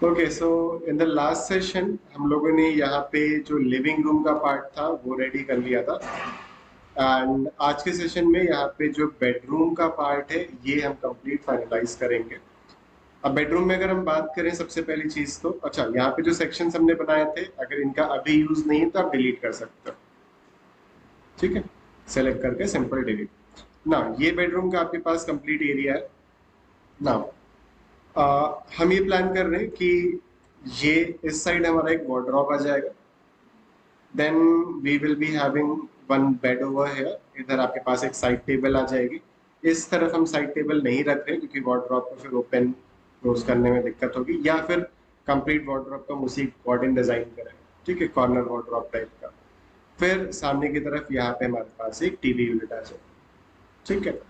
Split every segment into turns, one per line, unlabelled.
Okay, so in the last session हम लोगों ने यहाँ पे जो लिविंग रूम का पार्ट था वो रेडी कर लिया था। एंड आज के सेशन में यहाँ पे जो बेडरूम का पार्ट है ये हम कंप्लीट फाइनलाइज करेंगे। अब बेडरूम में अगर हम बात करें, सबसे पहली चीज तो अच्छा, यहाँ पे जो सेक्शंस हमने बनाए थे अगर इनका अभी यूज नहीं है तो आप डिलीट कर सकते हो। ठीक है, सेलेक्ट करके सिंपल डिलीट ना। ये बेडरूम का आपके पास कंप्लीट एरिया है ना। हम ये प्लान कर रहे हैं कि ये इस साइड हमारा एक वार्डरोब आ जाएगा। Then we will be having one bed over here. इधर आपके पास एक साइड टेबल आ जाएगी। इस तरफ हम साइड टेबल नहीं रख रहे क्योंकि वार्डरोब को फिर ओपन क्लोज करने में दिक्कत होगी, या फिर कंप्लीट वार्डरोब को हम उसी अकॉर्डिंग डिजाइन करें। ठीक है, कॉर्नर वार्डरोब टाइप का। फिर सामने की तरफ यहाँ पे हमारे पास एक टीवी यूनिट आ जाएगा। ठीक है,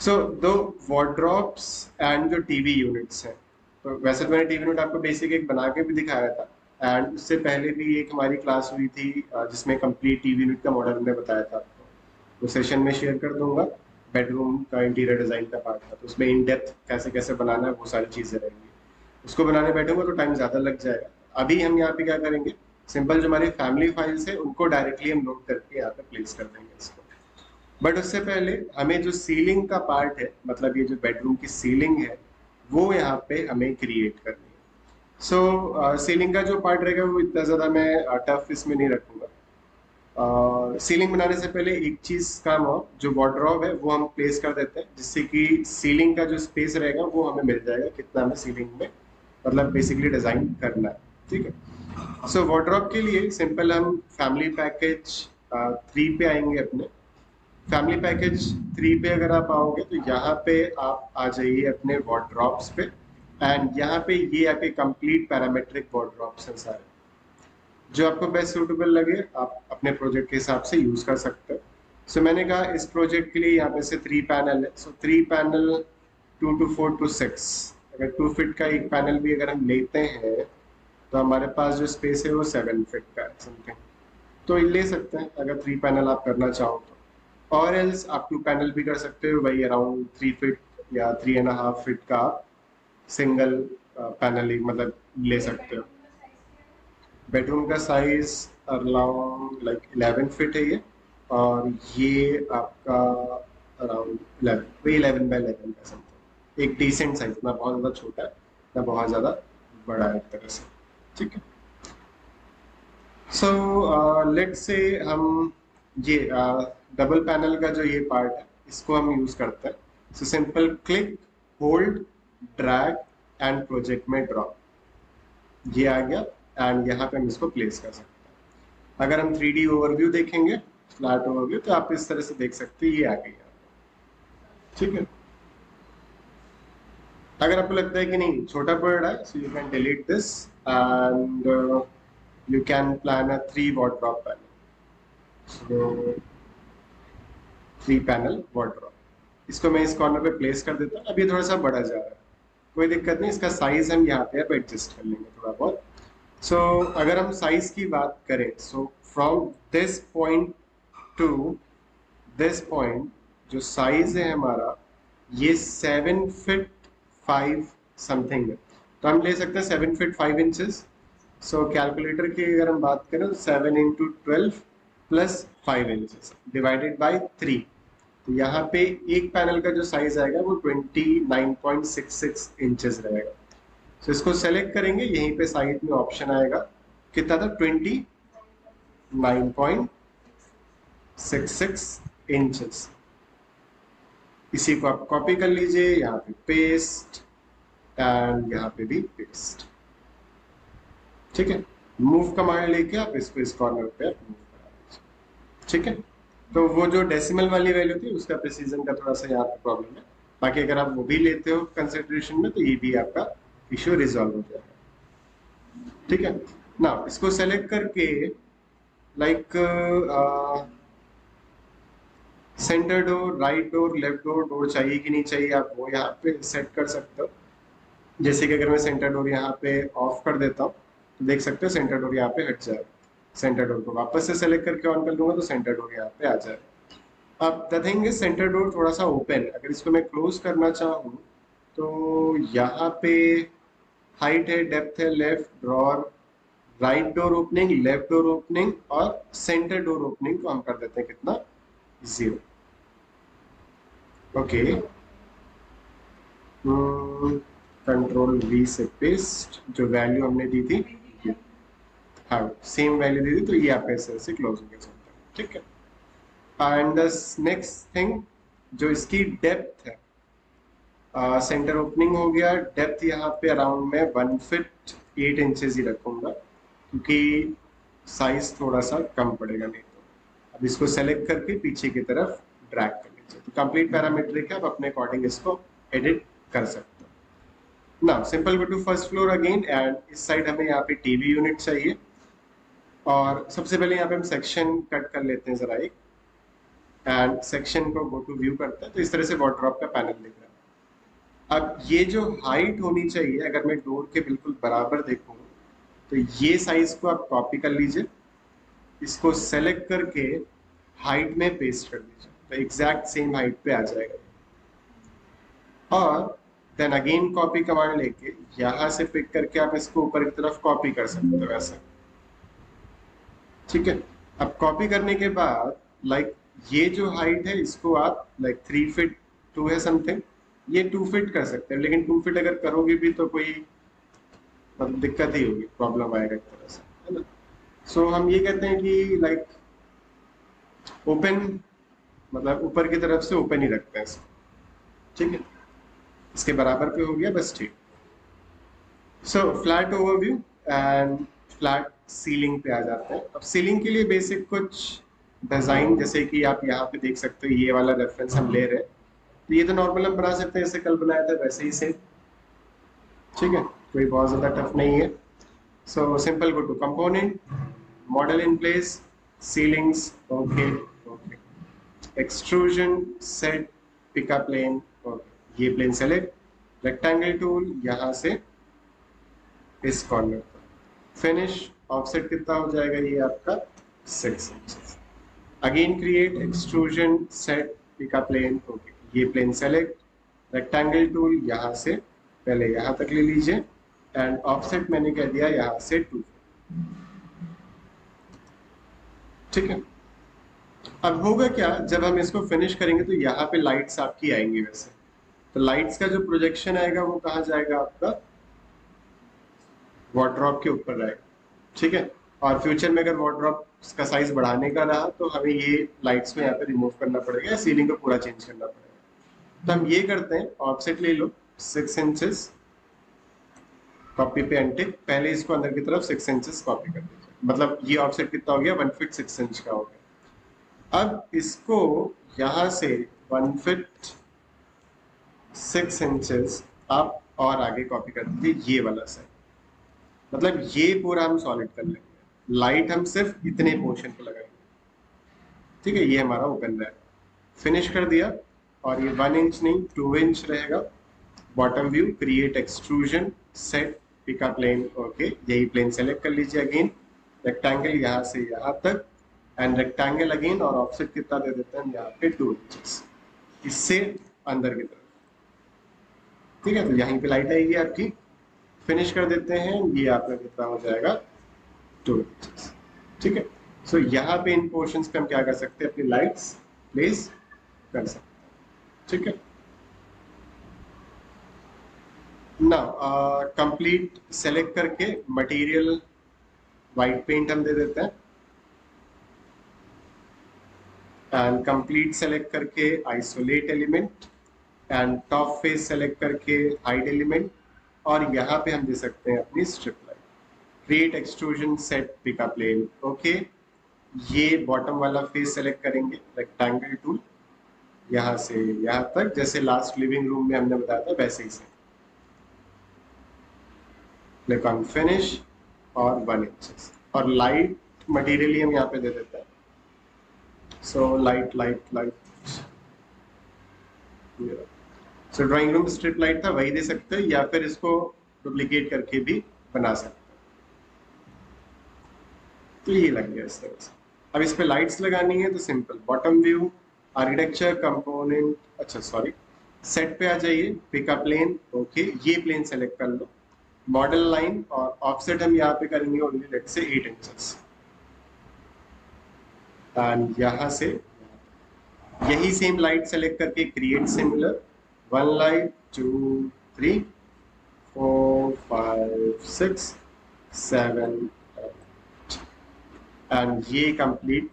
सो दो वार्डरोब्स एंड जो टीवी यूनिट्स हैं, तो वैसे तो मैंने टीवी यूनिट आपको बेसिक एक बना के भी दिखाया था। एंड उससे पहले भी एक हमारी क्लास हुई थी जिसमें कंप्लीट टीवी यूनिट का मॉडल हमने बताया था आपको। तो सेशन में शेयर कर दूंगा। बेडरूम का इंटीरियर डिजाइन का पार्ट था, तो उसमें इन डेप्थ कैसे कैसे बनाना है वो सारी चीजें रहेंगी। उसको बनाने बैठूंगा तो टाइम ज्यादा लग जाएगा। अभी हम यहाँ पे क्या करेंगे, सिंपल जो हमारी फैमिली फाइल्स है उनको डायरेक्टली हम लोड करके यहाँ पे प्लेस कर देंगे इसको। बट उससे पहले हमें जो सीलिंग का पार्ट है, मतलब ये जो बेडरूम की सीलिंग है, वो यहाँ पे हमें क्रिएट करनी है। सो सीलिंग का जो पार्ट रहेगा वो इतना ज़्यादा मैं टफ इसमें नहीं रखूंगा। सीलिंग बनाने से पहले एक चीज काम हो, जो वार्डरोब है वो हम प्लेस कर देते हैं, जिससे कि सीलिंग का जो स्पेस रहेगा वो हमें मिल जाएगा कितना हमें सीलिंग में मतलब बेसिकली डिजाइन करना है। ठीक है, सो वार्डरोब के लिए सिंपल हम फैमिली पैकेज 3 पे आएंगे। अपने फैमिली पैकेज 3 पे अगर आप आओगे तो यहाँ पे आप आ जाइए अपने वार्डरोब्स पे। एंड यहाँ पे ये आपके कंप्लीट पैरामेट्रिक वार्डरोब्स हैं सारे। जो आपको बेस्ट सूटेबल लगे आप अपने प्रोजेक्ट के हिसाब से यूज कर सकते हो। सो मैंने कहा इस प्रोजेक्ट के लिए यहाँ पे से 3 पैनल है। सो 3 पैनल 2 to 4 to 6, अगर 2 फीट का एक पैनल भी अगर हम लेते हैं तो हमारे पास जो स्पेस है वो 7 फीट का है समथिंग। तो ये ले सकते हैं अगर 3 पैनल आप करना चाहो तो। और एल्स आप 2 पैनल भी कर सकते हो, वही अराउंड 3 फीट या 3.5 फीट का सिंगल पैनल मतलब ले सकते हो। बेडरूम का साइज अराउंड लाइक 11 फीट है ये। और ये आपका अराउंड 11, वही 11 by 11 का समथिंग, एक डिसेंट साइज, ना बहुत ज़्यादा छोटा है ना बहुत ज़्यादा बड़ा है एक तरह से। ठीक है, सो लेट्स से हम ये डबल पैनल का जो ये पार्ट है इसको हम यूज करते हैं। So simple click, hold, drag and project में ड्रॉप, ये आ गया। एंड यहाँ पे हम इसको प्लेस कर सकते हैं। अगर हम 3D ओवरव्यू देखेंगे, फ्लैट ओवरव्यू, तो आप इस तरह से देख सकते हैं ये आ गई यहाँ पे। ठीक है, अगर आपको लगता है कि नहीं छोटा पड़ रहा है, so you can delete this and you can plan a 3 wardrobe panel. So 3 panel wardrobe, इसको मैं इस कॉर्नर पे प्लेस कर देता हूँ। अब ये थोड़ा सा बड़ा जा रहा है, कोई दिक्कत नहीं, इसका साइज हम यहाँ पे अब एडजस्ट कर लेंगे थोड़ा बहुत। सो अगर हम साइज की बात करें, so from this point two this point जो साइज है हमारा ये 7 फीट 5 समथिंग है। तो हम ले सकते हैं 7 फीट 5 इंचेस। सो कैलकुलेटर की अगर हम बात करें तो 7 into 12 + 5 इंचेस डिवाइडेड बाई 3। तो यहाँ पे एक पैनल का जो साइज आएगा वो 29.66 रहेगा। तो इसको सेलेक्ट करेंगे, यहीं पे साइड में ऑप्शन आएगा, कितना था, 29.66 इंचेस। इसी को आप कॉपी कर लीजिए, यहाँ पे पेस्ट एंड यहाँ पे भी पेस्ट। ठीक है, मूव कमांड लेके आप इसको इस कॉर्नर पे मूव करा लीजिए। ठीक है, तो वो जो डेसिमल वाली वैल्यू थी उसका प्रिसीजन का थोड़ा सा यहाँ पे प्रॉब्लम है। बाकी अगर आप वो भी लेते हो कंसिडरेशन में तो ये भी आपका इश्यू रिजॉल्व हो जाएगा। ठीक है ना, इसको सेलेक्ट करके like centre door, right door, left door, door चाहिए कि नहीं चाहिए आप वो यहाँ पे सेट कर सकते हो। जैसे कि अगर मैं सेंटर डोर यहाँ पे ऑफ कर देता हूँ तो देख सकते हो सेंटर डोर यहाँ पे हट जाएगा। सेंटर डोर को वापस से सेलेक्ट करके ऑन कर दूंगा तो सेंटर डोर यहाँ पे आ जाएगा। अब the thing is centre door थोड़ा सा ओपन है, अगर इसको मैं क्लोज करना चाहूँ तो यहाँ पे हाइट है, डेप्थ है, left drawer, right door opening, left door opening और सेंटर डोर ओपनिंग को हम कर देते हैं कितना, 0। ओके, कंट्रोल वी से पेस्ट, जो वैल्यू हमने दी थी, हाँ सेम वैल्यू दी थी, तो ये आप ऐसे क्लोजिंग कर सकते हैं, ठीक है। एंड द नेक्स्ट थिंग, जो इसकी डेप्थ है, सेंटर ओपनिंग हो गया, डेप्थ यहाँ पे अराउंड में 1 फीट 8 इंचेस ही रखूंगा, क्योंकि साइज थोड़ा सा कम पड़ेगा नहीं तो। अब इसको सेलेक्ट करके पीछे की तरफ ड्रैग कर लीजिए, तो कंप्लीट पैरामीट्रिक है, आप अपने अकॉर्डिंग इसको एडिट कर सकते हो। Now simple go to first floor again, and इस साइड हमें यहाँ पे टीवी यूनिट चाहिए, और सबसे पहले यहाँ पे हम सेक्शन कट कर लेते हैं जरा एक, एंड सेक्शन को गो टू व्यू करते हैं, तो इस तरह से वार्डरोब का पैनल दिख रहा है। अब ये जो हाइट होनी चाहिए, अगर मैं डोर के बिल्कुल बराबर देखूं, तो ये साइज को आप कॉपी कर लीजिए, इसको सेलेक्ट करके हाइट में पेस्ट कर दीजिए, तो एग्जैक्ट सेम हाइट पे आ जाएगा। और देन अगेन कॉपी कमांड लेके यहां से पिक करके आप इसको ऊपर की तरफ कॉपी कर सकते हो ऐसे, ठीक है। अब कॉपी करने के बाद लाइक ये जो हाइट है इसको आप लाइक 3 फीट 2 है समथिंग, ये 2 फीट कर सकते हैं, लेकिन 2 फीट अगर करोगे भी तो कोई मतलब दिक्कत ही होगी, प्रॉब्लम आएगा एक तरह से, है ना। सो हम ये कहते हैं कि लाइक ओपन, मतलब ऊपर की तरफ से ओपन ही रखते हैं इसको, ठीक है। इसके बराबर पे हो गया बस, ठीक। सो flat overview and flat ceiling पे आ जाते हैं। अब सीलिंग के लिए बेसिक कुछ डिजाइन, जैसे कि आप यहाँ पे देख सकते हो, ये वाला रेफरेंस हम ले रहे हैं, तो ये तो नॉर्मल हम बना सकते हैं, जैसे कल बनाया था वैसे ही सेम, ठीक है, कोई बहुत ज्यादा टफ नहीं है। So simple go to component, model in place, ceilings, okay okay, extrusion set, pick a plane, okay, ये प्लेन सेलेक्ट, रेक्टेंगल टूल यहाँ से इस कॉर्नर पर, फिनिश, ऑफसेट कितना हो जाएगा ये आपका 6 inches, again create, extrusion set, pick a plane, okay, ये प्लेन सेलेक्ट, रेक्टेंगल टूल यहाँ से पहले यहाँ तक ले लीजिए, एंड ऑफसेट मैंने कह दिया यहाँ से 2, ठीक है। अब होगा क्या, जब हम इसको फिनिश करेंगे तो यहाँ पे लाइट्स आपकी आएंगी वैसे, तो लाइट्स का जो प्रोजेक्शन आएगा वो कहाँ जाएगा, आपका वार्डरोब के ऊपर रहेगा, ठीक है। और फ्यूचर में अगर वार्डरोब का साइज बढ़ाने का रहा तो हमें ये लाइट्स को यहाँ पे रिमूव करना पड़ेगा, सीलिंग को पूरा चेंज करना पड़ेगा। तो हम ये करते हैं, ऑफसेट ले लो 6 इंचेस, कॉपी पे एंटिक, पहले इसको अंदर की तरफ 6 इंचेस कॉपी कर दीजिए, मतलब ये ऑफसेट कितना हो गया, 1 फीट 6 इंच का हो गया। अब इसको यहाँ से 1 फीट 6 इंचेस आप और आगे कॉपी कर दीजिए, ये वाला साइड, मतलब ये पूरा हम सॉलिड कर लेंगे, लाइट हम सिर्फ इतने पोर्शन पे लगाएंगे, ठीक है। ये हमारा ओपन रहा, फिनिश कर दिया, और ये 1 इंच नहीं 2 इंच रहेगा। Bottom view, create extrusion set, pick a plane, okay, यही प्लेन सेलेक्ट कर लीजिए, अगेन रेक्टेंगल यहाँ से यहाँ तक, एंड रेक्टेंगल अगेन, और ऑफसेट कितना दे देते हैं यहाँ पे 2 इंचेस, इससे अंदर की तरफ, ठीक है। तो यहीं पे लाइट आएगी आपकी, फिनिश कर देते हैं, ये आपका कितना हो जाएगा 2 इंचेस, ठीक है। सो यहाँ पे इन पोर्शंस पे हम क्या कर सकते हैं, अपनी लाइट्स प्लेस कर सकते हैं, ठीक है। नाउ कंप्लीट सेलेक्ट करके मटेरियल वाइट पेंट हम दे देते हैं, एंड कंप्लीट सेलेक्ट करके isolate element, and top face select करके हाइड एलिमेंट, और यहाँ पे हम दे सकते हैं अपनी strip line, create extrusion set, pick a plane, okay, ये बॉटम वाला फेस सेलेक्ट करेंगे, रेक्टेंगल टूल यहाँ से यहाँ तक, जैसे लास्ट लिविंग रूम में हमने बताया था वैसे ही से, क्लिक ऑन फिनिश, और 1 इंचेस, और लाइट मटेरियल हम यहाँ पे दे देते हैं, सो लाइट लाइट लाइट, सो ड्राइंग रूम स्ट्रिप लाइट था वही दे सकते हैं, या फिर इसको डुप्लीकेट करके भी बना सकते हैं, तो ये लग गया इस तरह से। अब इस पे लाइट्स लगानी है तो simple, bottom view, architecture component, अच्छा सॉरी, सेट पे आ जाइए, पिका प्लेन, ओके, ये प्लेन सेलेक्ट कर लो, मॉडल लाइन और ऑफसेट हम यहाँ पे करेंगे ओनली लेट से 8 इंचेस, एंड यहाँ से यही सेम लाइट सेलेक्ट करके क्रिएट सिमिलर, 1 लाइट 2 3 4 5 6 7 एंड ये कंप्लीट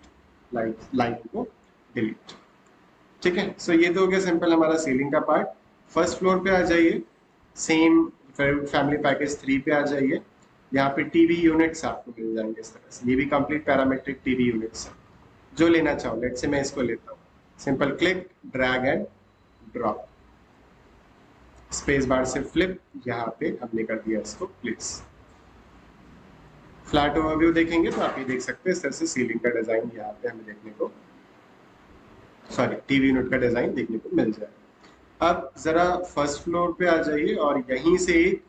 लाइन को डिलीट। ठीक है, सो ये तो हो गया सिंपल हमारा सीलिंग का पार्ट। फर्स्ट फ्लोर पे आ जाइए, सेम फैमिली पैकेज 3 पे आ जाइए। यहाँ पे टीवी यूनिट्स आपको मिल जाएंगे इस तरह से, ये भी कंप्लीट पैरामेट्रिक टीवी यूनिट्स है। जो लेना चाहो, लेट से मैं इसको लेता हूँ, simple click drag and drop, space bar से फ्लिप, यहाँ पे हमने कर दिया इसको प्लेस। फ्लैट ओवरव्यू देखेंगे तो आप ये देख सकते हैं इस तरह से सीलिंग का डिजाइन यहाँ पे हमें देखने को, सॉरी टीवी यूनिट का डिजाइन देखने को मिल जाएगा। अब जरा फर्स्ट फ्लोर पे आ जाइए और यहीं से एक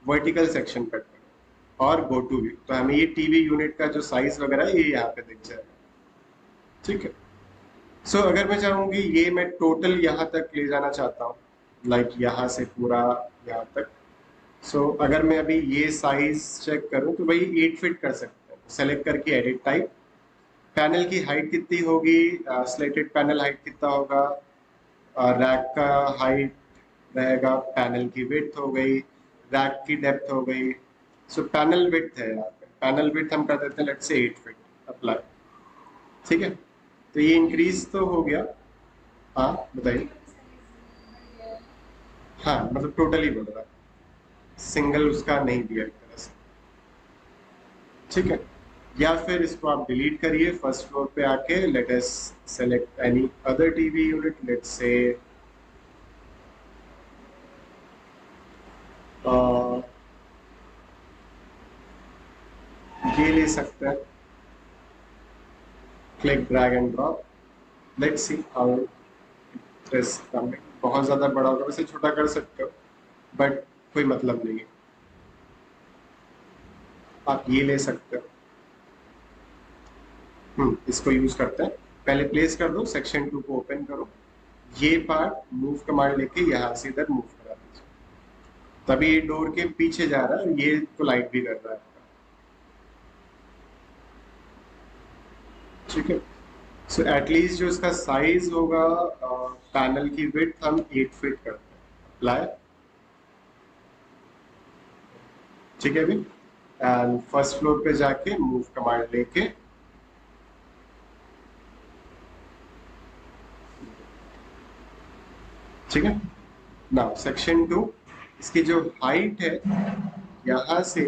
वर्टिकल सेक्शन कट करो और गो टू व्यू, तो हमें ये टीवी यूनिट का जो साइज वगैरह है ये यहाँ पे दिख जाएगा। ठीक है, सो अगर मैं चाहूंगी ये मैं टोटल यहाँ तक ले जाना चाहता हूँ, लाइक यहाँ से पूरा यहाँ तक, सो अगर मैं अभी ये साइज चेक करूँ तो भाई 8 फिट कर सकते हैं। सेलेक्ट करके एडिट टाइप, पैनल की हाइट कितनी होगी, स्लेटेड पैनल हाइट कितना होगा, रैक का हाइट रहेगा, पैनल की विड्थ हो गई, रैक की डेप्थ हो गई। सो पैनल विड्थ है यहाँ पे, पैनल विड्थ हम कर देते हैं लेट्स से 8 फिट, अप्लाई। ठीक है, तो ये इंक्रीज तो हो गया। हाँ बताइए। हाँ मतलब टोटली बोल रहा है, सिंगल उसका नहीं दिया एक तरह से। ठीक है, या फिर इसको आप डिलीट करिए, फर्स्ट फ्लोर पे आके let us select any other TV unit, let's say ये ले सकते हैं, click drag and drop, let's see how it is coming. बहुत ज्यादा बड़ा होगा, वैसे छोटा कर सकते हो बट कोई मतलब नहीं है, आप ये ले सकते हो। इसको यूज करते हैं, पहले प्लेस कर दो, सेक्शन 2 को ओपन करो, ये पार्ट मूव कमांड लेके यहाँ से इधर मूव करा दीजिए, तभी ये डोर के पीछे जा रहा है, ये तो लाइट भी कर रहा है। ठीक है, सो एटलीस्ट जो इसका साइज होगा, पैनल की विड्थ हम 8 फिट करते हैं, अप्लाई। ठीक है, अभी एंड फर्स्ट फ्लोर पे जाके मूव कमांड लेके ठीक है, नाउ सेक्शन 2, इसकी जो हाइट है यहाँ से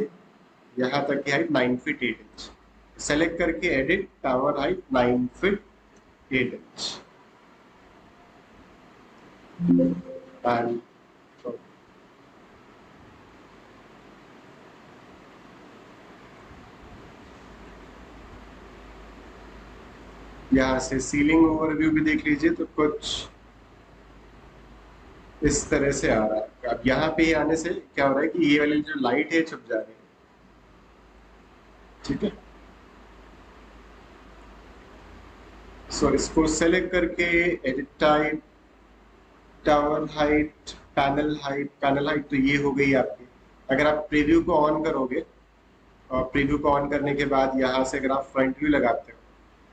यहाँ तक की हाइट 9 फीट 8 इंच, सेलेक्ट करके edit tower height 9 feet 8 inch and यहाँ से सीलिंग ओवरव्यू भी देख लीजिए तो कुछ इस तरह से आ रहा है। अब यहाँ पे आने से क्या हो रहा है कि ये वाली जो लाइट है छुप जा रही है। ठीक है, सो इसको सेलेक्ट करके edit type, tower height, panel height, panel height तो ये हो गई आपकी। अगर आप प्रीव्यू को ऑन करोगे और प्रीव्यू को ऑन करने के बाद यहाँ से अगर आप फ्रंट व्यू लगाते हो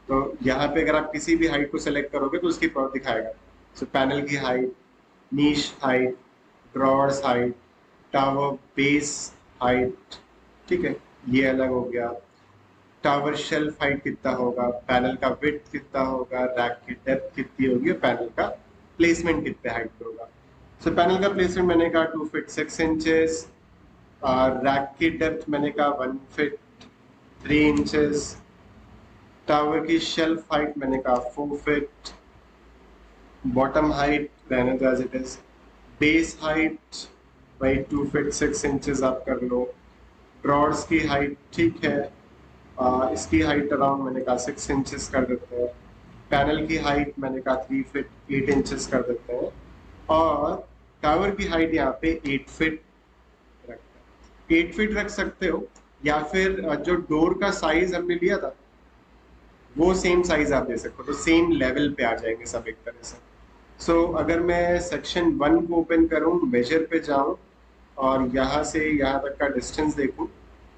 तो यहाँ पे अगर आप किसी भी हाइट को सेलेक्ट करोगे तो उसकी प्लॉट दिखाएगा। सो पैनल की height, niche height, drawers height, tower base height, ठीक है ये अलग हो गया। टावर शेल्फ हाइट कितना होगा, पैनल का विड्थ कितना होगा, रैक की डेप्थ कितनी होगी, पैनल का प्लेसमेंट कितने हाइट पे होगा। सो पैनल का प्लेसमेंट मैंने कहा 2 फीट 6 इंचेस, रैक की डेप्थ मैंने कहा 1 फीट 3 इंचेस, टावर की शेल्फ हाइट मैंने कहा 4 फीट, बॉटम हाइट रहने दो as it is, base height भाई 2 फीट 6 इंचेस आप कर लो, ड्रॉर्स की हाइट ठीक है, इसकी हाइट अराउंड मैंने कहा 6 इंचेस कर देते हैं, पैनल की हाइट मैंने कहा 3 फीट 8 इंचेस कर देते हैं, और टावर की हाइट यहाँ पे 8 फीट रखते हैं। 8 फीट रख सकते हो, या फिर जो डोर का साइज हमने लिया था वो सेम साइज आप दे सकते हो, तो सेम लेवल पे आ जाएंगे सब एक तरह से। सो अगर मैं सेक्शन 1 को ओपन करूं, मेजर पे जाऊं और यहाँ से यहाँ तक का डिस्टेंस देखूं,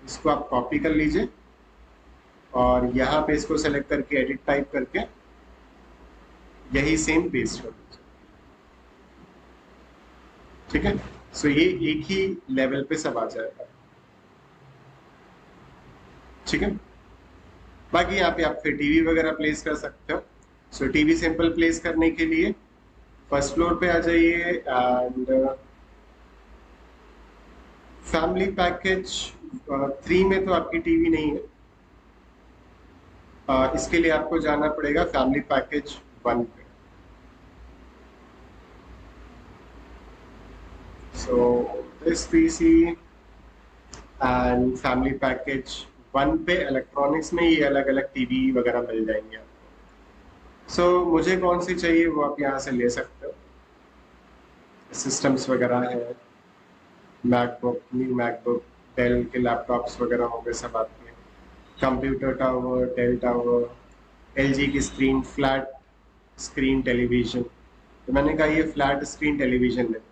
इसको आप कॉपी कर लीजिए और यहाँ पे इसको सेलेक्ट करके एडिट टाइप करके यही सेम पेस्ट कर दीजिए। ठीक है, सो ये एक ही लेवल पे सब आ जाएगा। ठीक है, बाकी यहाँ पे आप फिर टीवी वगैरह प्लेस कर सकते हो। सो टीवी सिंपल प्लेस करने के लिए फर्स्ट फ्लोर पे आ जाइए एंड फैमिली पैकेज 3 में तो आपकी टीवी नहीं है, इसके लिए आपको जाना पड़ेगा फैमिली पैकेज 1 पे। So this PC and family package 1 पे इलेक्ट्रॉनिक्स में ये अलग अलग टीवी वगैरह मिल जाएंगे आपको। सो मुझे कौन सी चाहिए वो आप यहाँ से ले सकते हो। सिस्टम्स वगैरह है, मैकबुक, न्यू मैकबुक, डेल के लैपटॉप्स वगैरह हो गए सब आपके, computer tower, Dell tower, LG की स्क्रीन, फ्लैट स्क्रीन टेलीविजन। तो मैंने कहा ये फ्लैट स्क्रीन टेलीविजन लेते हैं।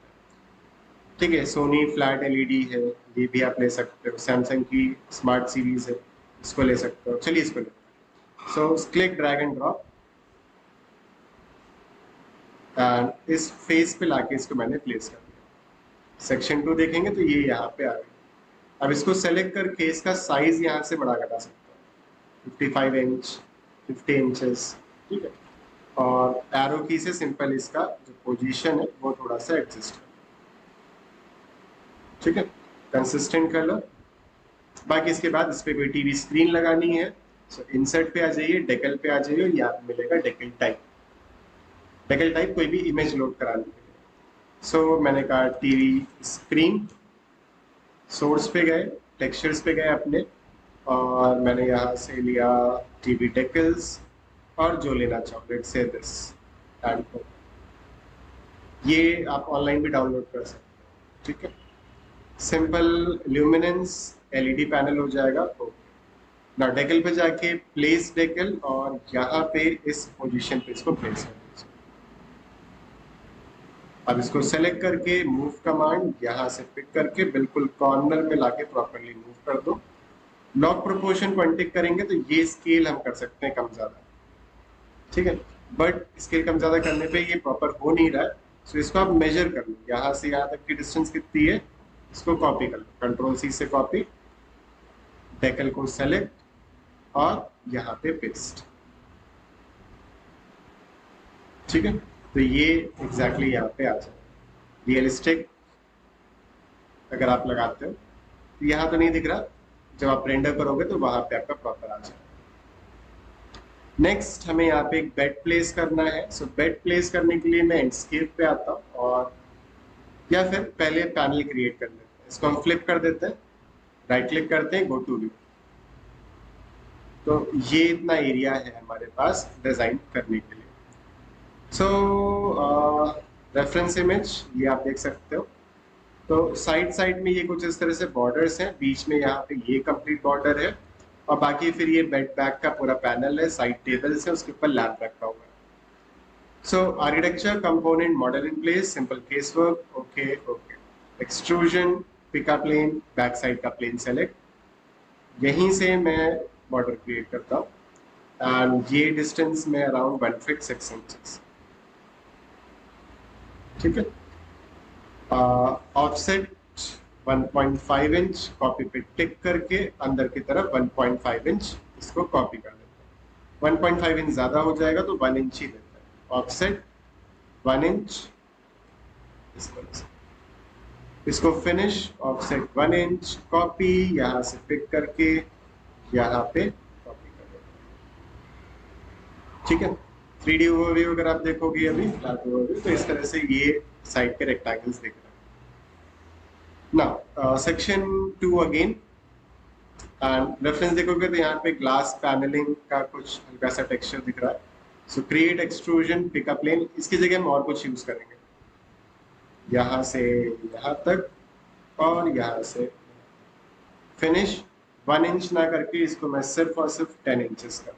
ठीक है, सोनी फ्लैट एलईडी है, ये भी आप ले सकते हो। सैमसंग की स्मार्ट सीरीज है, इसको ले सकते हो। चलिए इसको लेते हैं। So click drag and drop and इस फेस पे लाके इसको मैंने प्लेस कर दिया। सेक्शन 2 देखेंगे तो ये यहाँ पे आ गया। अब इसको सेलेक्ट करके इसका साइज यहाँ से बड़ा करा सकते हो, 55 इंच, 50 इंचेस। ठीक है, और एरो की से सिंपल इसका जो पोजीशन है वो थोड़ा सा एडजस्ट है। ठीक है, कंसिस्टेंट कलर। बाकी इसके बाद इस पे कोई टीवी स्क्रीन लगानी है, सो इंसर्ट पे आ जाइए, डेकल पे आ जाइए, यहाँ पे मिलेगा डेकल टाइप। डेकल टाइप कोई भी इमेज लोड कराने के लिए। सो मैंने कहा टीवी स्क्रीन, सोर्स पे गए, टेक्सचर्स पे गए अपने, और मैंने यहाँ से लिया टीवी डेकल्स और जो लेना चाहो, लेट्स से दिस एंड ये आप ऑनलाइन भी डाउनलोड कर सकते हो। ठीक है, सिंपल ल्यूमिनेंस एलईडी पैनल हो जाएगा। ओके, ना डेकल पे जाके प्लेस डेकल और यहाँ पे इस पोजीशन पे इसको प्लेस कर दीजिए। अब इसको सेलेक्ट करके मूव कमांड यहाँ से पिक करके बिल्कुल कॉर्नर में लाके प्रॉपरली मूव कर दो। लॉक प्रोपोर्शन को अनटिक करेंगे तो ये स्केल हम कर सकते हैं कम ज्यादा। ठीक है, बट स्केल कम ज्यादा करने पे ये प्रॉपर हो नहीं रहा है, सो इसको आप मेजर कर लो, यहाँ से यहाँ तक की डिस्टेंस कितनी है, इसको कॉपी कर लो, कंट्रोल सी से कॉपी, डेकल को सेलेक्ट और यहाँ पे पेस्ट। ठीक है, तो ये एग्जैक्टली यहाँ पे आ जाए। रियलिस्टिक अगर आप लगाते हो तो यहाँ तो नहीं दिख रहा, जब आप रेंडर करोगे तो वहां पे आपका प्रॉपर आ जाए। नेक्स्ट हमें यहाँ पे एक बेड प्लेस करना है। सो बेड प्लेस करने के लिए मैं इंस्केप पे आता हूँ, और या फिर पहले पैनल क्रिएट कर लेते हैं। इसको हम फ्लिप कर देते हैं, राइट क्लिक करते हैं, गो टू व्यू। तो ये इतना एरिया है हमारे पास डिजाइन करने के लिए। सो रेफरेंस इमेज ये आप देख सकते हो। तो साइड साइड में ये कुछ इस तरह से बॉर्डर्स हैं, बीच में यहाँ पे ये कंप्लीट बॉर्डर है, और बाकी फिर ये बेड बैक का पूरा पैनल है, साइड टेबल्स है, उसके ऊपर लैंप रखा हुआ है। So architecture component model in place, simple case work, okay okay. Extrusion, pick a plane, back side का प्लेन सेलेक्ट, यहीं से मैं बॉर्डर क्रिएट करता हूँ, एंड ये डिस्टेंस में अराउंड 1 फीट 6 इंचेस। ठीक है, ऑफसेट 1.5 इंच, कॉपी पे टिक करके अंदर की तरफ 1.5 इंच इसको कॉपी कर देते हैं। 1.5 इंच ज्यादा हो जाएगा तो 1 इंच ही देते हैं। ऑफसेट 1 इंच, इसको फिनिश, ऑफसेट 1 इंच, कॉपी, यहाँ से पिक करके यहाँ पे कॉपी कर देते हैं। ठीक है, 3D ओवरव्यू अगर आप देखोगे अभी फ्लैट ओवरव्यू, तो इस तरह से ये साइड के रेक्टेंगल्स दिख रहे हैं। Now section 2 again, and reference देखोगे तो यहाँ पे ग्लास पैनलिंग का कुछ हल्का सा टेक्सचर दिख रहा है। So create extrusion, pick up plane, इसकी जगह हम और कुछ यूज करेंगे, यहाँ से यहाँ तक और यहाँ से फिनिश। 1 इंच ना करके इसको मैं सिर्फ और सिर्फ 10 इंचेस कर।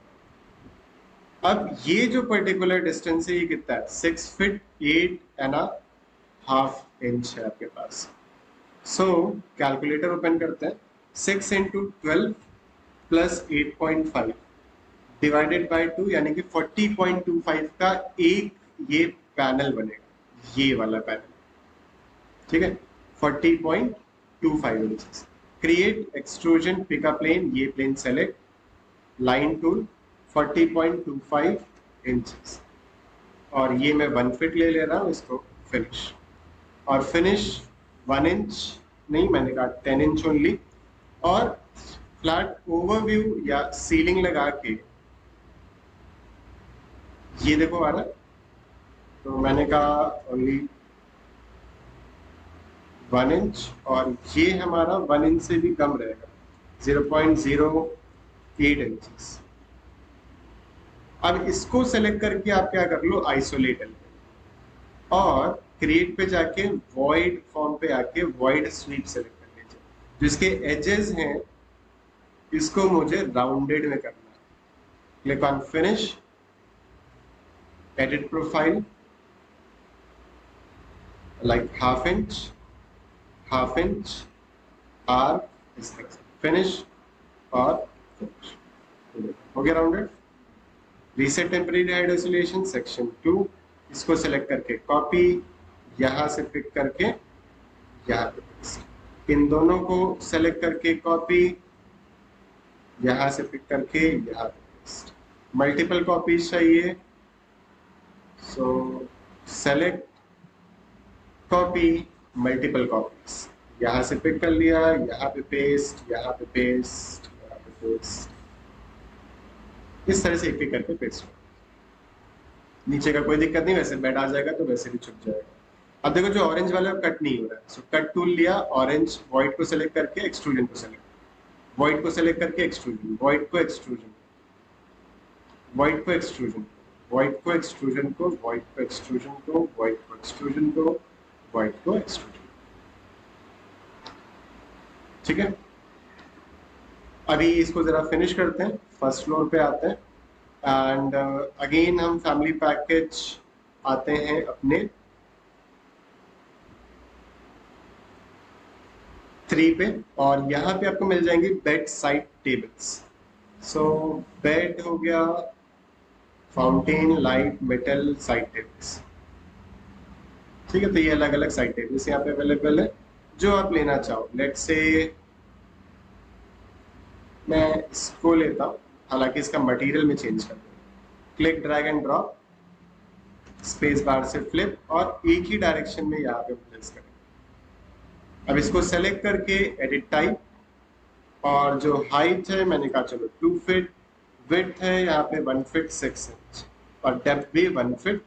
अब ये जो पर्टिकुलर डिस्टेंस है ये कितना है, 6 फीट 8.5 इंच है आपके पास। सो कैलकुलेटर ओपन करते हैं, 6 इंटू 12 प्लस 8.5 डिवाइडेड बाय 2 यानी कि 40.25 का एक ये पैनल बनेगा, ये वाला पैनल, ठीक है, 40.25 inches. Create extrusion pick a plane, ये plane select, line tool 40.25 inches, और ये मैं 1 फीट ले रहा हूँ, इसको फिनिश, और फिनिश 1 इंच नहीं, मैंने कहा 10 इंच ओनली, और फ्लैट ओवरव्यू या सीलिंग लगा के ये देखो आ रहा, तो मैंने कहा ओनली 1 इंच, और ये हमारा 1 इंच से भी कम रहेगा, 0.08 इंचेस। अब इसको सेलेक्ट करके आप क्या कर लो, आइसोलेट, और क्रिएट पे जाके वॉइड फॉर्म पे आके वॉइड स्वीप सेलेक्ट कर लीजिए, जिसके एजेस हैं इसको मुझे राउंडेड में करना है। Click on finish, edit profile, like half inch arc, इस तरह से फिनिश, और फिनिश हो गया rounded. Reset temporary height isolation section 2, इसको सेलेक्ट करके कॉपी, यहां से पिक करके यहाँ पे पेस्ट, इन दोनों को सेलेक्ट करके कॉपी, यहां से पिक करके यहाँ पे पेस्ट। मल्टीपल कॉपीज चाहिए, सो सेलेक्ट कॉपी मल्टीपल कॉपीज, यहां से पिक कर लिया, यहाँ पे पेस्ट, यहाँ पे पेस्ट, यहाँ पे पेस्ट, इस तरह से एक एक करके पेस्ट। नीचे का कोई दिक्कत नहीं, वैसे बेड आ जाएगा तो वैसे भी छुप जाएगा। अब देखो जो ऑरेंज वाला कट नहीं हो रहा है, सो कट टूल लिया, ऑरेंज व्हाइट को सेलेक्ट करके एक्सट्रूजन को सेलेक्ट, व्हाइट को सेलेक्ट करके एक्सट्रूजन, व्हाइट को एक्सट्रूजन, व्हाइट को एक्सट्रूजन, व्हाइट को एक्सट्रूजन को, व्हाइट को एक्सट्रूजन को, व्हाइट को एक्सट्रूजन को, व्हाइट को एक्सट्रूजन, ठीक है। अभी इसको जरा फिनिश करते हैं, फर्स्ट फ्लोर पे आते हैं, एंड अगेन हम फैमिली पैकेज आते हैं अपने 3 पे, और यहाँ पे आपको मिल जाएंगे बेड साइड टेबल्स। सो बेड हो गया, fountain, light, metal side tables, ठीक है। तो ये अलग अलग साइड टेबल्स यहाँ पे अवेलेबल है, जो आप लेना चाहो। लेट से मैं इसको लेता हूँ, हालांकि इसका मटेरियल में चेंज कर दूँ। Click drag and drop, space bar से फ्लिप, और एक ही डायरेक्शन में यहाँ पे प्लेस करें। अब इसको सेलेक्ट करके एडिट टाइप, और जो हाइट है मैंने कहा चलो 2 फीट, विड्थ है यहाँ पे 1 फीट 6 इंच, और डेप्थ भी 1 फीट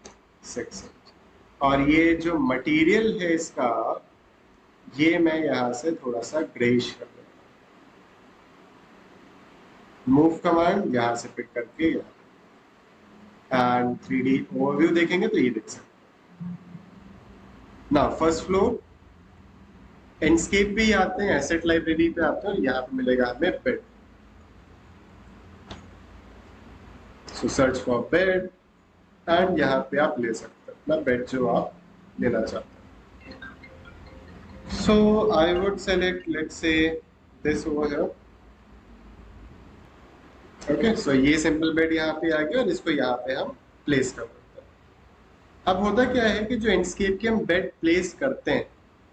6 इंच। और ये जो मटेरियल है इसका, ये मैं यहाँ से थोड़ा सा ग्रेइश कर दूंगा। मूव कमांड यहाँ से पिक करके यहाँ, एंड 3D ओवरव्यू देखेंगे तो ये देख सकते हैं ना। फर्स्ट फ्लोर, एंडस्केप पे आते हैं, एसेट लाइब्रेरी पे आते हैं, और यहाँ पे मिलेगा हमें bed. So search for bed, and यहाँ पे आप ले सकते हैं अपना बेड जो आप लेना चाहते हैं। So I would select, let's say this over here, okay. So ये सिंपल बेड यहाँ पे आ गया, और इसको यहाँ पे हम प्लेस कर देते हैं। अब होता क्या है कि जो एंडस्केप के हम बेड प्लेस करते हैं,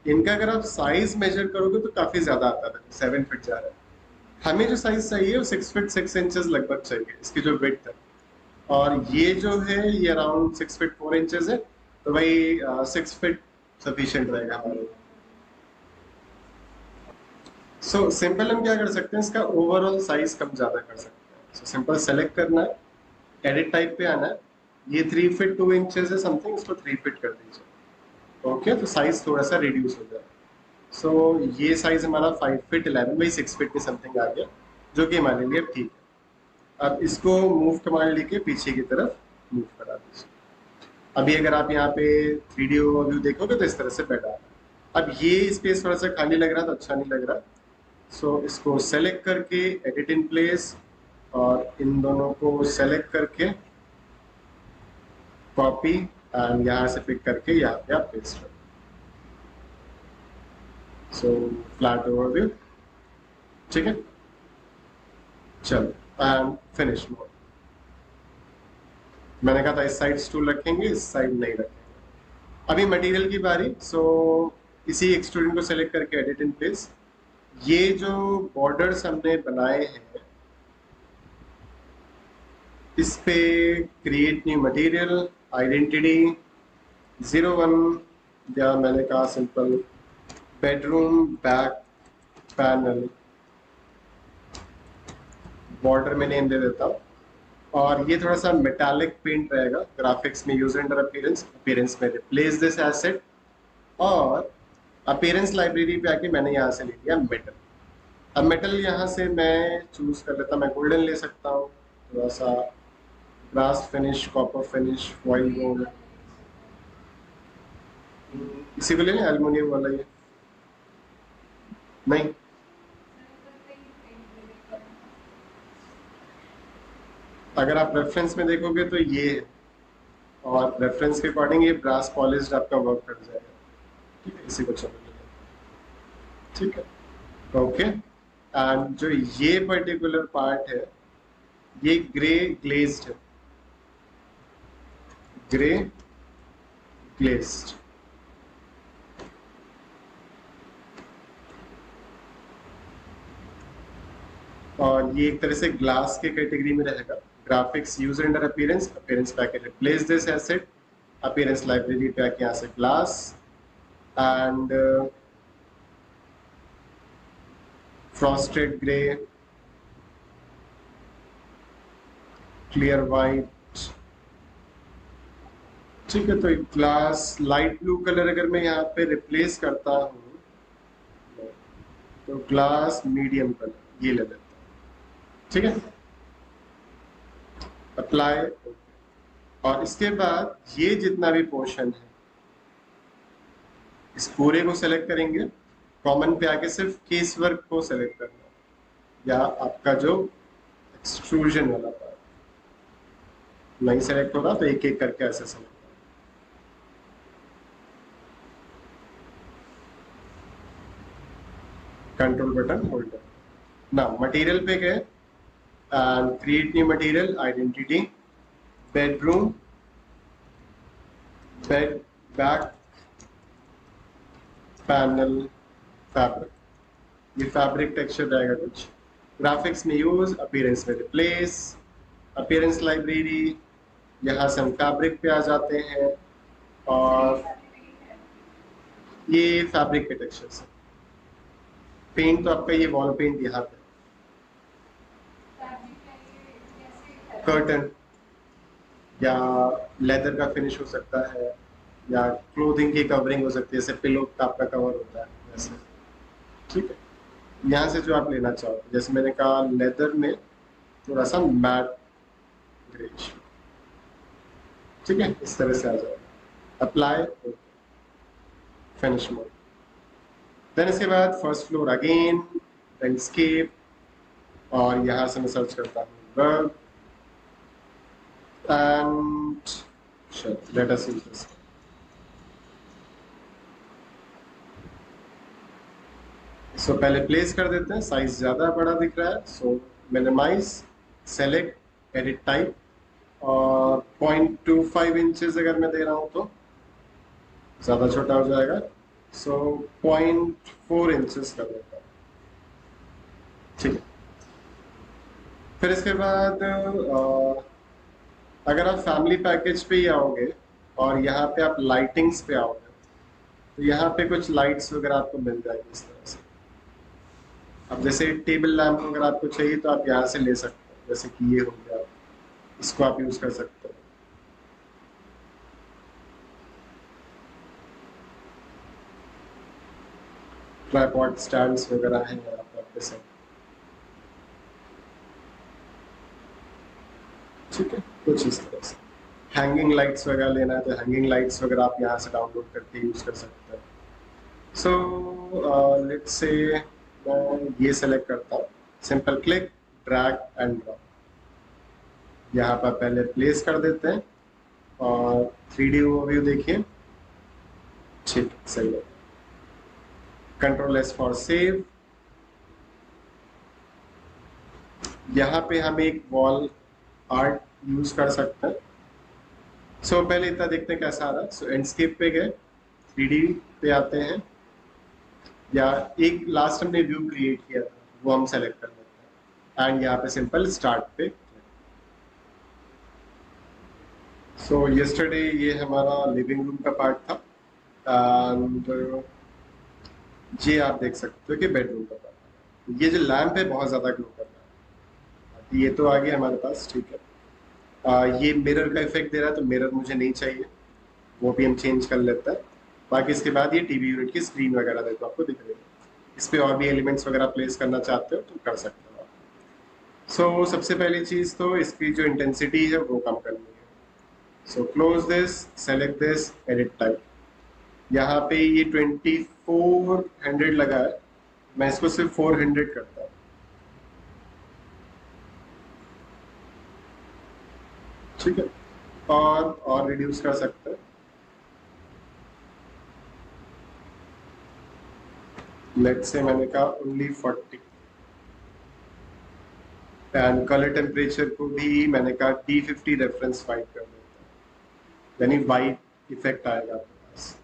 इनका अगर आप साइज मेजर करोगे तो काफी ज्यादा आता है, 7 फीट जा रहा है। हमें जो साइज चाहिए वो 6 फीट 6 इंचेस लगभग चाहिए, इसकी जो विड्थ है, और ये जो है ये अराउंड 6 फीट 4 इंचेस है, तो भाई 6 फीट सफिशिएंट रहेगा हमारे लिए। सो सिंपल हम क्या कर सकते हैं, इसका ओवरऑल साइज कम ज्यादा कर सकते हैं। सो सिंपल सेलेक्ट करना है, एडिट टाइप पे आना है, ये 3 फीट 2 इंचेस है समथिंग, इसको 3 फीट कर दीजिए, ओके। तो साइज थोड़ा सा रिड्यूस हो जाए। सो ये साइज हमारा 5 फीट 11 बाई 6 फीट के समथिंग आ गया, जो कि हमारे लिए ठीक है। अब इसको मूव कमांड लेके पीछे की तरफ मूव करा दीजिए। अभी अगर आप यहाँ पे 3D व्यू देखोगे तो इस तरह से बैठा है। अब ये स्पेस थोड़ा सा खाली लग रहा था, अच्छा नहीं लग रहा, सो इसको सेलेक्ट करके एडिट इन प्लेस, और इन दोनों को सेलेक्ट करके कॉपी, एंड यहाँ से पिक करके यहाँ पे आप पेस्ट करो। सो फ्लैट ओवरव्यू, ठीक है। चलो एंड फिनिश मोड। मैंने कहा था इस साइड स्टूल रखेंगे, इस साइड नहीं रखेंगे। अभी मटेरियल की बारी। सो इसी एक्सट्रूजन को सेलेक्ट करके एडिट इन प्लेस। ये जो बॉर्डर्स हमने बनाए हैं इस पे क्रिएट न्यू मटेरियल, आइडेंटिटी 01, या मैंने कहा simple bedroom back panel, border में नेम दे देता हूँ। और ये थोड़ा सा मेटालिक पेंट रहेगा। ग्राफिक्स में यूज अंडर अपीयरेंस, अपीयरेंस में रिप्लेस दिस एसेट, और अपीयरेंस लाइब्रेरी पे आके मैंने यहाँ से ले लिया मेटल। अब मेटल यहाँ से मैं चूज कर लेता, मैं गोल्डन ले सकता हूँ, थोड़ा सा brass finish, copper finish, foil gold, इसी को ले लें, एल्युमिनियम वाला ये नहीं। अगर आप रेफरेंस में देखोगे तो ये है, और रेफरेंस के अकॉर्डिंग ये ब्रास पॉलिश्ड आपका वर्क कर जाएगा, ठीक है। इसी को चलो, ठीक है, ओके। एंड जो ये पर्टिकुलर पार्ट है ये ग्रे ग्लेज्ड है, ग्रे ग्लेज्ड। और ये एक तरह से ग्लास के कैटेगरी में रहेगा। Graphics user under appearance, appearance पे आके replace this asset, appearance library पे आके यहाँ से glass and frosted grey, clear white, ठीक है। तो ग्लास लाइट ब्लू कलर अगर मैं यहाँ पे रिप्लेस करता हूँ तो ग्लास मीडियम कलर ये ले लेता हूँ, ठीक है। अप्लाई, और इसके बाद ये जितना भी पोर्शन है इस पूरे को सेलेक्ट करेंगे। कॉमन पे आके सिर्फ केस वर्क को सेलेक्ट करना, या आपका जो एक्सट्रूजन वाला पार्ट नहीं सेलेक्ट हो रहा तो एक एक करके ऐसे सेलेक्ट, कंट्रोल बटन होल्ड ना। मटेरियल पे गए and create new material, identity bedroom bed back panel fabric, ये फैब्रिक टेक्सचर रहेगा कुछ। ग्राफिक्स में यूज, अपीयरेंस में रिप्लेस, अपीयरेंस लाइब्रेरी, यहाँ से हम फैब्रिक पे आ जाते हैं, और ये फैब्रिक के टेक्सचर्स है। पेंट तो आपका ये वॉल पेंट यहाँ पे, कर्टन या लेदर का फिनिश हो सकता है, या क्लोथिंग की कवरिंग हो सकती है, जैसे पिलो का आपका कवर होता है वैसे, ठीक है। यहाँ से जो आप लेना चाहो, जैसे मैंने कहा लेदर में थोड़ा सा मैट ग्रेश, ठीक है, इस तरह से आ जाएगा। Apply, finish mode. देन इसके बाद फर्स्ट फ्लोर अगेन, लैंडस्केप, और यहाँ से मैं सर्च करता हूँ work and let us use this. So पहले प्लेस कर देते हैं, साइज ज्यादा बड़ा दिख रहा है, सो मिनिमाइज, सेलेक्ट, एडिट टाइप, और 0.25 इंचेस अगर मैं दे रहा हूं तो ज्यादा छोटा हो जाएगा, सो 0.4 इंचेस कर देता हूं, ठीक है। फिर इसके बाद अगर आप फैमिली पैकेज पे ही आओगे और यहाँ पे आप लाइटिंग्स पे आओगे तो यहाँ पे कुछ लाइट्स वगैरह आपको मिल जाएगी इस तरह से। अब जैसे टेबल लैम्प अगर आपको चाहिए तो आप यहाँ से ले सकते हो, जैसे कि ये हो गया, इसको आप यूज कर सकते हो। ट्राइपॉड स्टैंड्स वगैरह हैं यहाँ पे आपके साथ, ठीक है। कुछ इस तरह से हैंगिंग लाइट्स वगैरह लेना है तो हैंगिंग लाइट्स वगैरह आप यहाँ से डाउनलोड करके यूज कर सकते हैं। सो लेट्स से मैं ये सेलेक्ट करता हूँ, simple click, drag and drop, यहाँ पर पहले प्लेस कर देते हैं और 3D ओवरव्यू देखिए, ठीक, सही है। Control S for save. यहाँ पे हम एक वॉल आर्ट यूज कर सकते हैं। सो पहले इतना देखते हैं कैसा आ रहा है। सो एंडस्केप पे गए, 3D पे आते हैं, या एक लास्ट हमने व्यू क्रिएट किया था वो हम सेलेक्ट कर लेते हैं एंड यहाँ पे सिंपल स्टार्ट पे। सो यस्टरडे ये हमारा लिविंग रूम का पार्ट था एंड ये आप देख सकते हो कि बेडरूम का पार्ट है। ये जो लैंप है बहुत ज़्यादा ग्लो कर रहा है। ये तो आ गया हमारे पास, ठीक है। ये मिरर का इफेक्ट दे रहा है तो मिरर मुझे नहीं चाहिए, वो भी हम चेंज कर लेते हैं। बाकी इसके बाद ये टीवी यूनिट की स्क्रीन वगैरह देखो आपको दिख रही है। इस पे और भी एलिमेंट्स वगैरह प्लेस करना चाहते हो तो कर सकते हो आप। सो सबसे पहली चीज़ तो इसकी जो इंटेंसिटी है वो कम करनी है। So close this, select this, edit type. यहाँ पे ये 2400 लगा है, मैं इसको सिर्फ 400 करता हूँ। ठीक है, और रिड्यूस कर सकते हैं। लेट से मैंने कहा ओनली 40 एंड कलर टेम्परेचर को भी मैंने कहा D50 रेफरेंस वाइट कर देता है, यानी वाइट इफेक्ट आएगा आपके पास।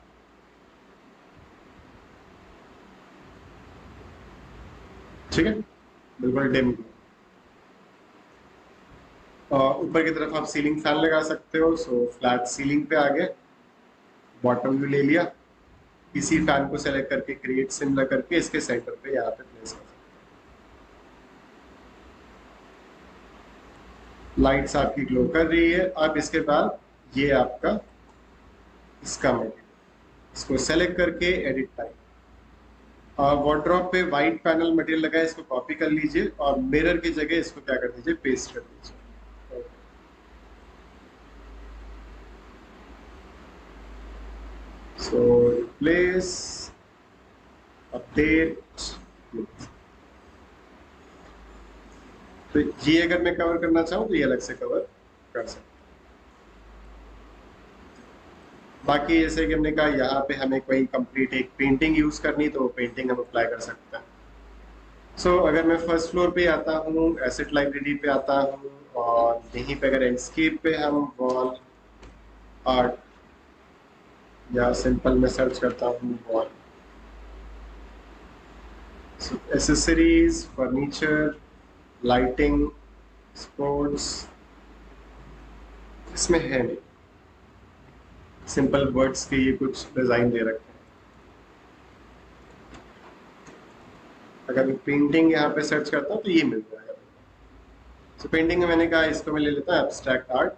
ठीक है, बिल्कुल डिम। ऊपर की तरफ आप सीलिंग फैन लगा सकते हो। सो फ्लैट सीलिंग पे आ गए, बॉटम व्यू ले लिया, इसी फैन को सेलेक्ट करके क्रिएट सिमिलर करके इसके सेंटर पे यहाँ पे प्लेस कर सकते हैं। लाइट्स आपकी ग्लो कर रही है। अब इसके बाद ये आपका इसका मटेरियल, इसको सेलेक्ट करके एडिट टाइप, वार्डरोब पे व्हाइट पैनल मटेरियल लगा है, इसको कॉपी कर लीजिए और मिरर की जगह इसको क्या कर दीजिए, पेस्ट कर दीजिए। सो रिप्लेस, अपडेट। तो ये अगर मैं कवर करना चाहूँ तो ये अलग से कवर कर सकता हूँ। बाकी जैसे कि हमने कहा यहाँ पे हमें कोई कंप्लीट एक पेंटिंग यूज करनी तो पेंटिंग हम अप्लाई कर सकते हैं। सो अगर मैं फर्स्ट फ्लोर पे आता हूँ, एसेट लाइब्रेरी पे आता हूँ और यहीं पे अगर एंडस्केप पे हम वॉल आर्ट या सिंपल में सर्च करता हूँ wall, accessories, furniture, lighting, sports, इसमें है नहीं, सिंपल वर्ड्स के ये कुछ डिजाइन दे रखे हैं। अगर मैं पेंटिंग यहाँ पे सर्च करता हूँ तो ये मिल जाएगा। तो पेंटिंग में मैंने कहा इसको मैं ले लेता हूँ एब्स्ट्रैक्ट आर्ट,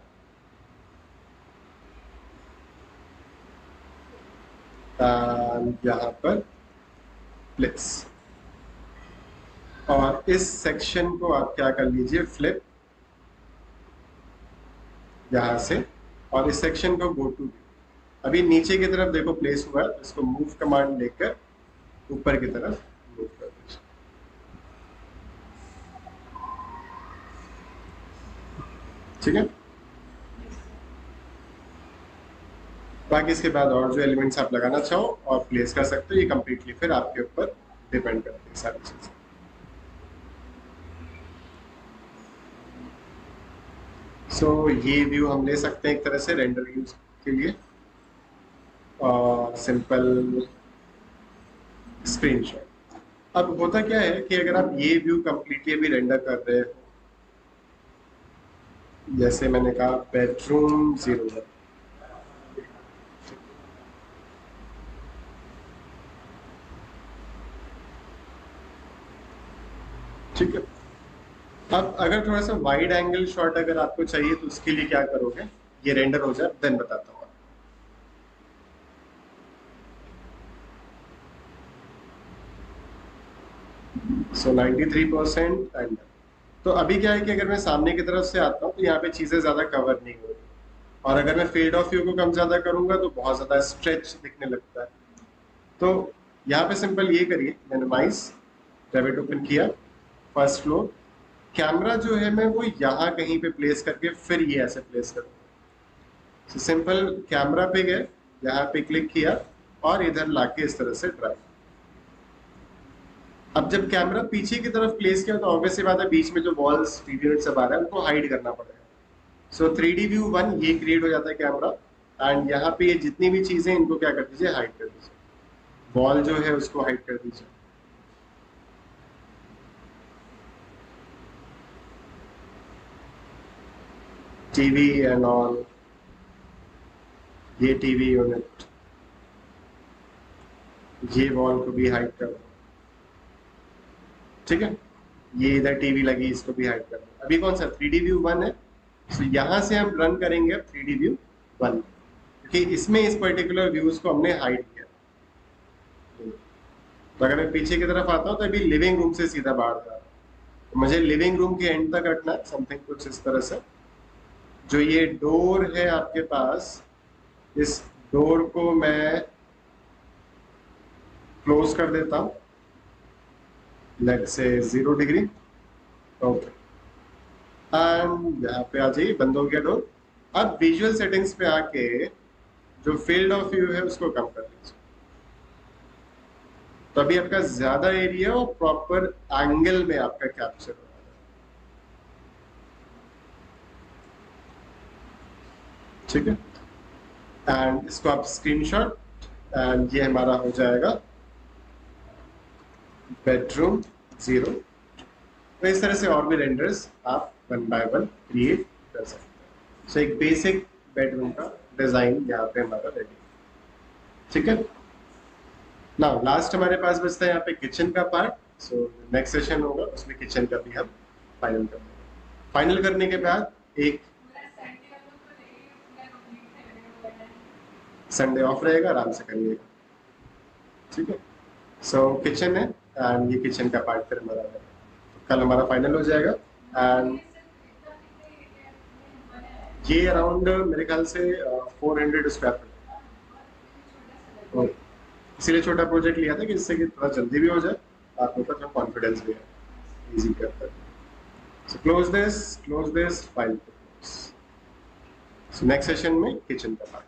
यहाँ पर प्लेस, और इस सेक्शन को आप क्या कर लीजिए, फ्लिप यहाँ से, और इस सेक्शन को गो टू। अभी नीचे की तरफ देखो प्लेस हुआ है, इसको मूव कमांड लेकर ऊपर की तरफ मूव कर दीजिए। ठीक है, बाकी इसके बाद और जो एलिमेंट्स आप लगाना चाहो और प्लेस कर सकते हो, ये कंप्लीटली फिर आपके ऊपर डिपेंड करती है सारी चीजें। सो ये व्यू हम ले सकते हैं एक तरह से रेंडर यूज के लिए, और सिंपल स्क्रीनशॉट। अब होता क्या है कि अगर आप ये व्यू कंप्लीटली अभी रेंडर कर रहे हो, जैसे मैंने कहा बेडरूम 01, ठीक है। अब अगर थोड़ा सा वाइड एंगल शॉट अगर आपको चाहिए तो उसके लिए क्या करोगे, ये रेंडर हो जाए देन बताता हूँ। सो 93% एंड, तो अभी क्या है कि अगर मैं सामने की तरफ से आता हूँ तो यहाँ पे चीजें ज्यादा कवर नहीं हो रही, और अगर मैं फील्ड ऑफ व्यू को कम ज्यादा करूंगा तो बहुत ज्यादा स्ट्रेच दिखने लगता है। तो यहाँ पे सिंपल ये करिए, मिनिमाइज, रेविट ओपन किया, फर्स्ट फ्लोर, कैमरा जो है मैं वो यहाँ कहीं पे प्लेस करके फिर ये ऐसे प्लेस करूँगा। तो सिंपल कैमरा पे गए, यहाँ पे क्लिक किया और इधर लाके इस तरह से ड्राइव, अब जब कैमरा पीछे की तरफ प्लेस किया तो ऑब्वियसली बात है बीच में जो वॉल्स टीवी यूनिट सब आ रहा है उनको हाइड करना पड़ेगा। सो 3D व्यू 1 ये क्रिएट हो जाता है कैमरा, एंड यहाँ पे ये जितनी भी चीजें इनको क्या कर दीजिए, हाइड कर दीजिए। वॉल जो है उसको हाइड कर दीजिए। टीवी एंड ऑल, ये टीवी यूनिट, ये वॉल को भी हाइड कर दो, ठीक है। ये इधर टीवी लगी, इसको भी हाइड कर दो। अभी कौन सा 3D व्यू 1 है, तो यहां से हम रन करेंगे 3D व्यू 1, क्योंकि इसमें इस पर्टिकुलर व्यूज को हमने हाइड किया। तो अगर मैं पीछे की तरफ आता हूँ तो अभी लिविंग रूम से सीधा बाहर जा रहा हूँ, तो मुझे लिविंग रूम के एंड तक रखना है, समथिंग कुछ इस तरह से। जो ये डोर है आपके पास, इस डोर को मैं क्लोज कर देता हूं, let's say 0 degree, okay. And यहाँ पे आ जाइए, बंद हो गया डोर। अब विजुअल सेटिंग्स पे आके जो फील्ड ऑफ व्यू है उसको कम कर लीजिए, तो अभी आपका ज्यादा एरिया और प्रॉपर एंगल में आपका कैप्चर हो रहा है, ठीक है। एंड इसको आप स्क्रीनशॉट, एंड ये हमारा हो जाएगा बेडरूम 0। तो इस तरह से और भी रेंडर्स आप 1 बाय 1 क्रिएट कर सकते हैं। सो एक बेसिक बेडरूम का डिजाइन यहाँ पे हमारा रेडी, ठीक है। नाउ लास्ट हमारे पास बचता है यहाँ पे किचन का पार्ट। सो नेक्स्ट सेशन होगा उसमें किचन का भी हम फाइनल करेंगे। फाइनल करने के बाद एक संडे ऑफ रहेगा, आराम से करिएगा, ठीक है। सो किचन है, एंड ये किचन का पार्ट फिर हमारा है। कल हमारा फाइनल हो जाएगा, एंड ये अराउंड मेरे ख्याल से 400 स्क्वायर फीट, इसीलिए छोटा प्रोजेक्ट लिया था कि इससे कि थोड़ा जल्दी भी हो जाए, आप लोग का कॉन्फिडेंस भी है, इजी करता है। So close this file. So next session में किचन का पार्ट।